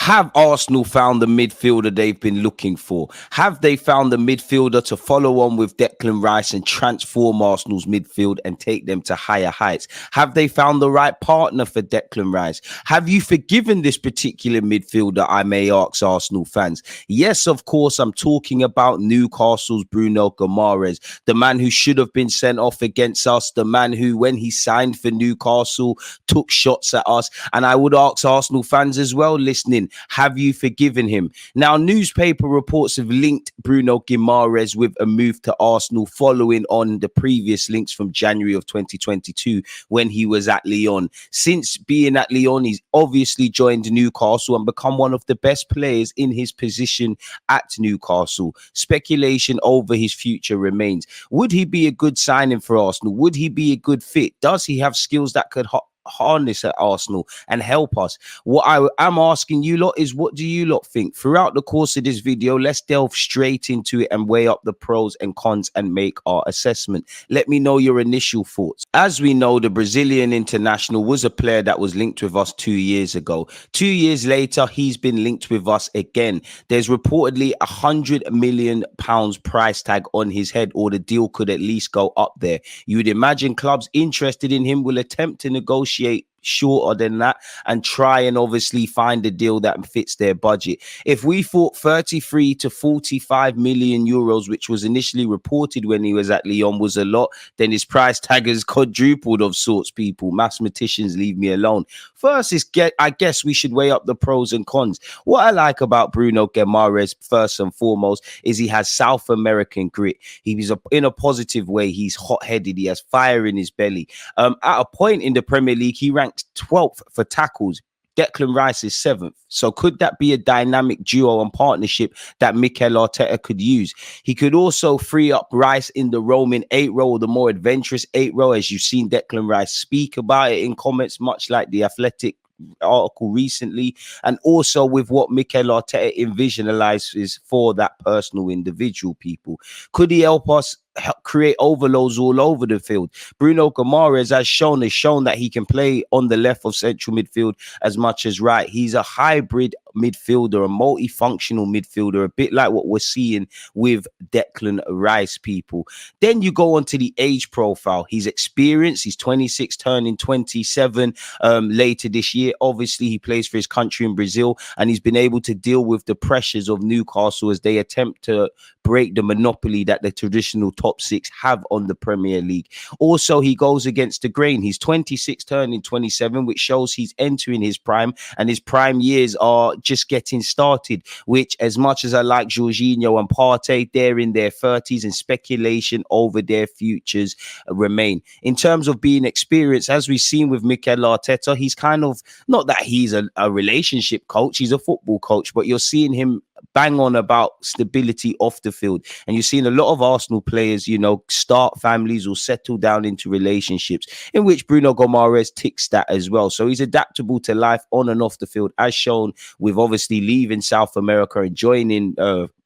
Have Arsenal found the midfielder they've been looking for? Have they found the midfielder to follow on with Declan Rice and transform Arsenal's midfield and take them to higher heights? Have they found the right partner for Declan Rice? Have you forgiven this particular midfielder, I may ask Arsenal fans? Yes, of course, I'm talking about Newcastle's Bruno Guimarães, the man who should have been sent off against us, the man who, when he signed for Newcastle, took shots at us. And I would ask Arsenal fans as well listening, have you forgiven him? Now, newspaper reports have linked Bruno Guimarães with a move to Arsenal following on the previous links from January of 2022 when he was at Lyon. Since being at Lyon, he's obviously joined Newcastle and become one of the best players in his position at Newcastle. Speculation over his future remains. Would he be a good signing for Arsenal? Would he be a good fit? Does he have skills that could harness at Arsenal and help us? What I am asking you lot is, what do you lot think? Throughout the course of this video, let's delve straight into it and weigh up the pros and cons and make our assessment. Let me know your initial thoughts. As we know, the Brazilian international was a player that was linked with us 2 years ago. 2 years later, he's been linked with us again. There's reportedly £100 million price tag on his head, or the deal could at least go up there. You would imagine clubs interested in him will attempt to negotiate shorter than that and try and obviously find a deal that fits their budget. If we thought 33 to 45 million euros, which was initially reported when he was at Lyon, was a lot, then his price tag has quadrupled of sorts, people. Mathematicians, leave me alone. First is, I guess we should weigh up the pros and cons. What I like about Bruno Guimarães, first and foremost, is he has South American grit. He's in a positive way. He's hot-headed. He has fire in his belly. At a point in the Premier League, he ranked 12th for tackles. Declan Rice is 7th. So could that be a dynamic duo and partnership that Mikel Arteta could use? He could also free up Rice in the roaming 8 row, the more adventurous 8 row, as you've seen Declan Rice speak about it in comments, much like the Athletic article recently, and also with what Mikel Arteta envisionalizes for that personal individual, people. Could he help us create overloads all over the field? Bruno Guimarães has shown that he can play on the left of central midfield as much as right. He's a hybrid midfielder, a multifunctional midfielder, a bit like what we're seeing with Declan Rice, people. Then you go on to the age profile. He's experienced. He's 26, turning 27 later this year. Obviously, he plays for his country in Brazil, and he's been able to deal with the pressures of Newcastle as they attempt to break the monopoly that the traditional top 6 have on the Premier League. Also, he goes against the grain. He's 26, turning 27, which shows he's entering his prime, and his prime years are just getting started, which, as much as I like Jorginho and Partey, they're in their 30s, and speculation over their futures remain. In terms of being experienced, as we've seen with Mikel Arteta, he's kind of, not that he's a relationship coach, he's a football coach, but you're seeing him bang on about stability off the field. And you're seeing a lot of Arsenal players, you know, start families or settle down into relationships, in which Bruno Guimarães ticks that as well. So he's adaptable to life on and off the field, as shown with obviously leaving South America and joining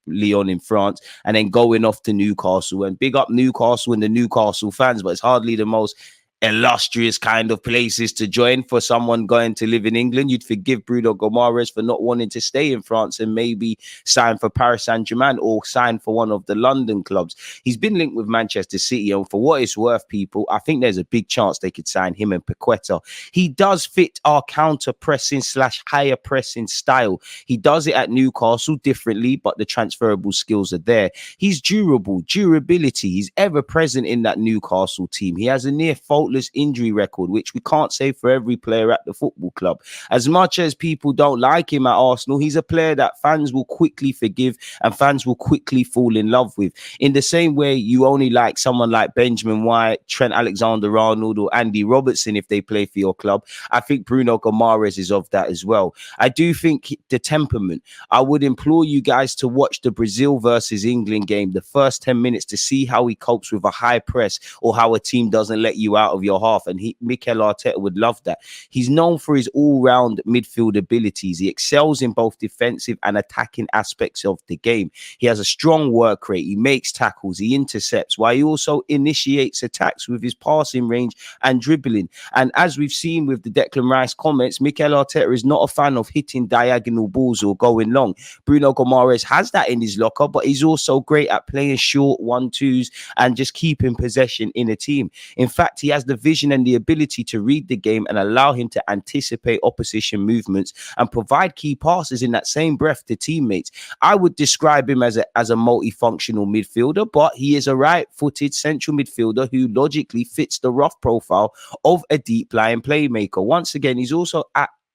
Lyon in France, and then going off to Newcastle. And big up Newcastle and the Newcastle fans, but it's hardly the most illustrious kind of places to join for someone going to live in England. You'd forgive Bruno Guimarães for not wanting to stay in France and maybe sign for Paris Saint-Germain or sign for one of the London clubs. He's been linked with Manchester City, and for what it's worth, people, I think there's a big chance they could sign him and Paqueta. He does fit our counter-pressing / higher pressing style. He does it at Newcastle differently, but the transferable skills are there. He's durable, durability. He's ever present in that Newcastle team. He has a near faultless injury record, which we can't say for every player at the football club. As much as people don't like him at Arsenal, he's a player that fans will quickly forgive and fans will quickly fall in love with. In the same way you only like someone like Benjamin White, Trent Alexander-Arnold, or Andy Robertson if they play for your club, I think Bruno Guimarães is of that as well. I do think the temperament, I would implore you guys to watch the Brazil versus England game, the first 10 minutes, to see how he copes with a high press or how a team doesn't let you out of your half, and Mikel Arteta would love that. He's known for his all-round midfield abilities. He excels in both defensive and attacking aspects of the game. He has a strong work rate. He makes tackles. He intercepts, while he also initiates attacks with his passing range and dribbling. And as we've seen with the Declan Rice comments, Mikel Arteta is not a fan of hitting diagonal balls or going long. Bruno Guimarães has that in his locker, but he's also great at playing short 1-2s and just keeping possession in a team. In fact, he has the vision and the ability to read the game and allow him to anticipate opposition movements and provide key passes in that same breath to teammates. I would describe him as a multifunctional midfielder, but he is a right-footed central midfielder who logically fits the rough profile of a deep-lying playmaker. Once again, he's also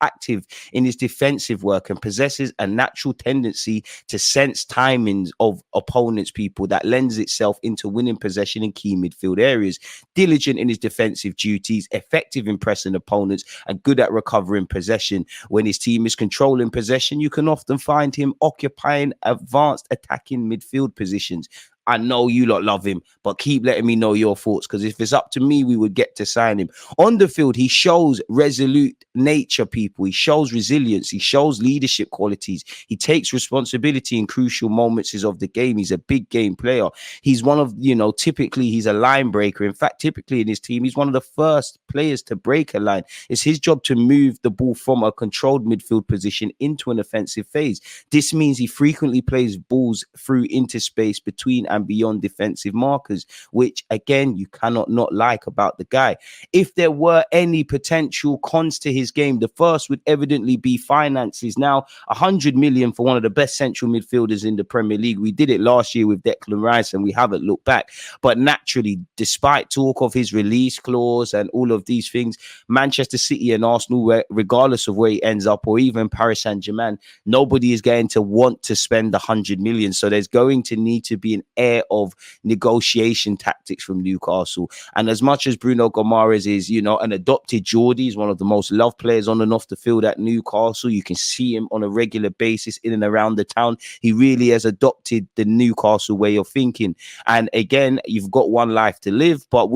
active in his defensive work and possesses a natural tendency to sense timings of opponents' people that lends itself into winning possession in key midfield areas. Diligent in his defensive duties, effective in pressing opponents, and good at recovering possession. When his team is controlling possession, you can often find him occupying advanced attacking midfield positions. I know you lot love him, but keep letting me know your thoughts, because if it's up to me, we would get to sign him. On the field, he shows resolute nature, people. He shows resilience. He shows leadership qualities. He takes responsibility in crucial moments of the game. He's a big game player. He's one of, typically he's a line breaker. In fact, typically in his team, he's one of the first players to break a line. It's his job to move the ball from a controlled midfield position into an offensive phase. This means he frequently plays balls through into space between and beyond defensive markers, which again you cannot not like about the guy. If there were any potential cons to his game, the first would evidently be finances. Now, 100 million for one of the best central midfielders in the Premier League. We did it last year with Declan Rice and we haven't looked back. But naturally, despite talk of his release clause and all of these things, Manchester City and Arsenal, regardless of where he ends up, or even Paris Saint-Germain, nobody is going to want to spend 100 million. So there's going to need to be an air of negotiation tactics from Newcastle. And as much as Bruno Guimarães is, an adopted Geordie, he's one of the most loved players on and off the field at Newcastle. You can see him on a regular basis in and around the town. He really has adopted the Newcastle way of thinking. And again, you've got one life to live, but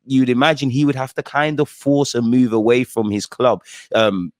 you'd imagine he would have to kind of force a move away from his club.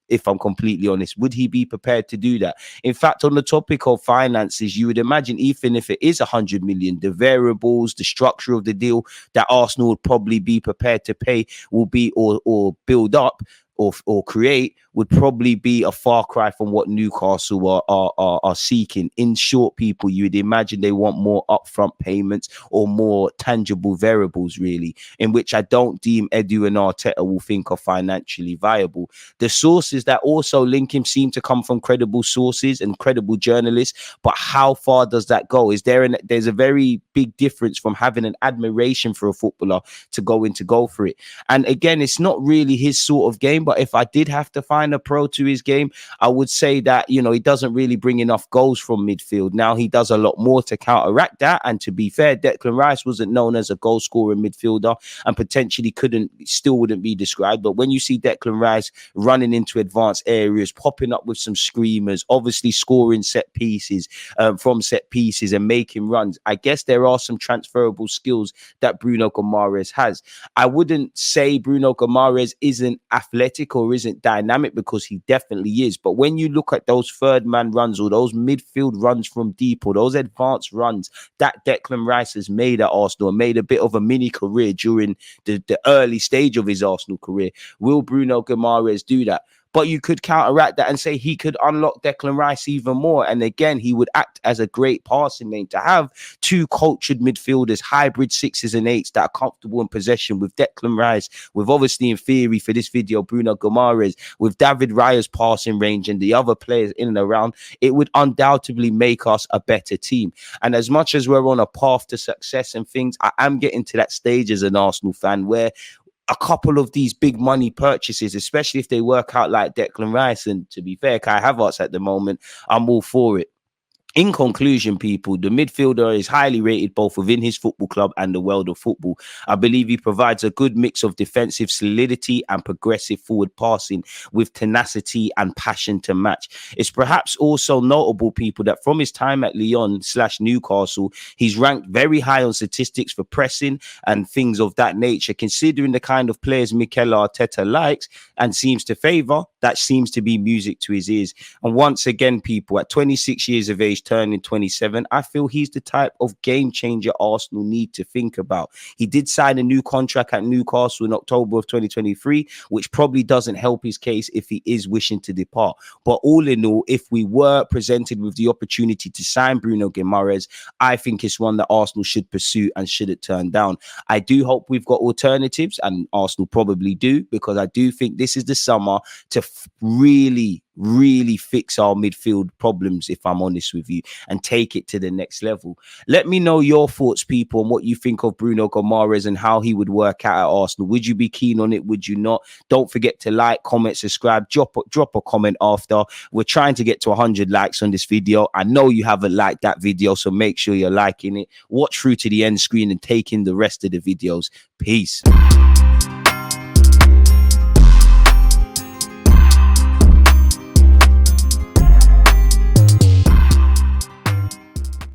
If I'm completely honest, would he be prepared to do that? In fact, on the topic of finances, you would imagine even if it is 100 million, the variables, the structure of the deal that Arsenal would probably be prepared to pay will be or build up or create would probably be a far cry from what Newcastle are seeking. In short, people, you would imagine they want more upfront payments or more tangible variables, really, in which I don't deem Edu and Arteta will think are financially viable. The sources that also link him seem to come from credible sources and credible journalists, but how far does that go? There's a very big difference from having an admiration for a footballer to go for it. And again, it's not really his sort of game, but if I did have to find a pro to his game, I would say that, he doesn't really bring enough goals from midfield. Now he does a lot more to counteract that. And to be fair, Declan Rice wasn't known as a goal scorer midfielder and potentially wouldn't be described. But when you see Declan Rice running into advanced areas, popping up with some screamers, obviously scoring set pieces from set pieces and making runs, I guess there are some transferable skills that Bruno Guimarães has. I wouldn't say Bruno Guimarães isn't athletic or isn't dynamic, because he definitely is. But when you look at those third man runs or those midfield runs from deep or those advanced runs that Declan Rice has made at Arsenal, made a bit of a mini career during the early stage of his Arsenal career, will Bruno Guimarães do that? But you could counteract that and say he could unlock Declan Rice even more. And again, he would act as a great passing lane. To have two cultured midfielders, hybrid 6s and 8s that are comfortable in possession with Declan Rice, with obviously in theory for this video, Bruno Guimarães, with David Raya's passing range and the other players in and around, it would undoubtedly make us a better team. And as much as we're on a path to success and things, I am getting to that stage as an Arsenal fan where a couple of these big money purchases, especially if they work out like Declan Rice, and to be fair, Kai Havertz at the moment, I'm all for it. In conclusion, people, the midfielder is highly rated both within his football club and the world of football. I believe he provides a good mix of defensive solidity and progressive forward passing with tenacity and passion to match. It's perhaps also notable, people, that from his time at Lyon/Newcastle, he's ranked very high on statistics for pressing and things of that nature. Considering the kind of players Mikel Arteta likes and seems to favour, that seems to be music to his ears. And once again, people, at 26 years of age, turning 27, I feel he's the type of game changer Arsenal need to think about. He did sign a new contract at Newcastle in October of 2023, which probably doesn't help his case if he is wishing to depart. But all in all, if we were presented with the opportunity to sign Bruno Guimarães, I think it's one that Arsenal should pursue and shouldn't turn down. I do hope we've got alternatives, and Arsenal probably do, because I do think this is the summer to really fix our midfield problems, if I'm honest with you, and take it to the next level. Let me know your thoughts, people, on what you think of Bruno Guimarães and how he would work out at Arsenal. Would you be keen on it? Would you not? Don't forget to like, comment, subscribe, drop a comment after. We're trying to get to 100 likes on this video. I know you haven't liked that video, so make sure you're liking it. Watch through to the end screen and take in the rest of the videos. Peace.